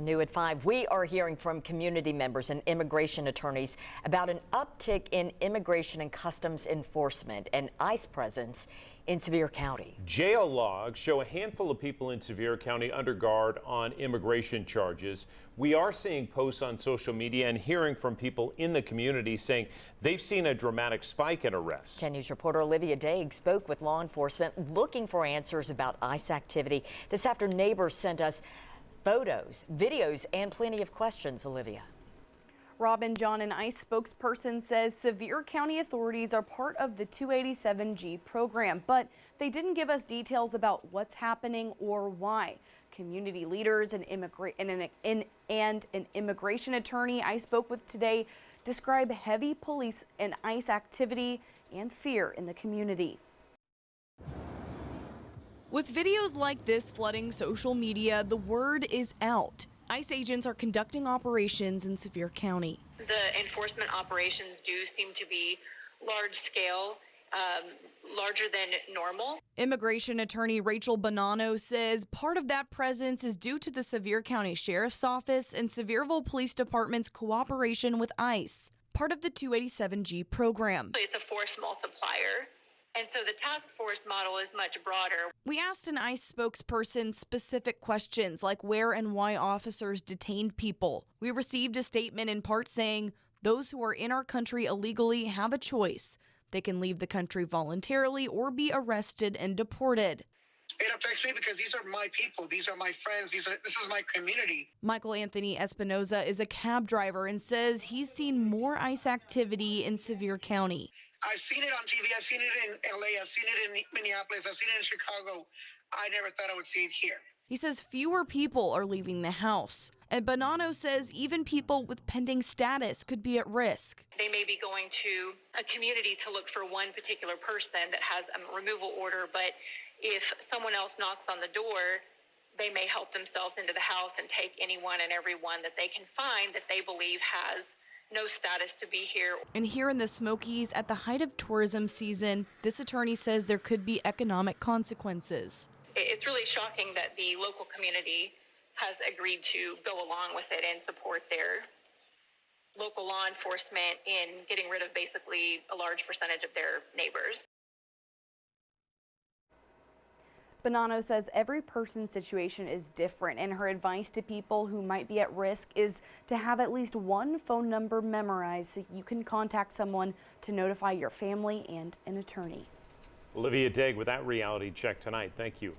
New at 5, we are hearing from community members and immigration attorneys about an uptick in immigration and customs enforcement and ICE presence in Sevier County. Jail logs show a handful of people in Sevier County under guard on immigration charges. We are seeing posts on social media and hearing from people in the community saying they've seen a dramatic spike in arrests. 10 News reporter Olivia Daig spoke with law enforcement looking for answers about ICE activity. This after neighbors sent us photos, videos, and plenty of questions. Olivia. Robin John, an ICE spokesperson, says Sevier County authorities are part of the 287G program, but they didn't give us details about what's happening or why. Community leaders and an immigration attorney I spoke with today describe heavy police and ICE activity and fear in the community. With videos like this flooding social media, the word is out. ICE agents are conducting operations in Sevier County. The enforcement operations do seem to be large scale, larger than normal. Immigration attorney Rachel Bonanno says part of that presence is due to the Sevier County Sheriff's Office and Sevierville Police Department's cooperation with ICE, part of the 287G program. It's a force multiplier. And so the task force model is much broader. We asked an ICE spokesperson specific questions like where and why officers detained people. We received a statement in part saying those who are in our country illegally have a choice. They can leave the country voluntarily or be arrested and deported. It affects me because these are my people. These are my friends. This is my community. Michael Anthony Espinoza is a cab driver and says he's seen more ICE activity in Sevier County. I've seen it on TV. I've seen it in LA. I've seen it in Minneapolis. I've seen it in Chicago. I never thought I would see it here. He says fewer people are leaving the house. And Bonanno says even people with pending status could be at risk. They may be going to a community to look for one particular person that has a removal order, but if someone else knocks on the door, they may help themselves into the house and take anyone and everyone that they can find that they believe has no status to be here. And here in the Smokies, at the height of tourism season, this attorney says there could be economic consequences. It's really shocking that the local community has agreed to go along with it and support their local law enforcement in getting rid of basically a large percentage of their neighbors. Bonanno says every person's situation is different, and her advice to people who might be at risk is to have at least one phone number memorized so you can contact someone to notify your family and an attorney. Olivia Daig with that reality check tonight. Thank you.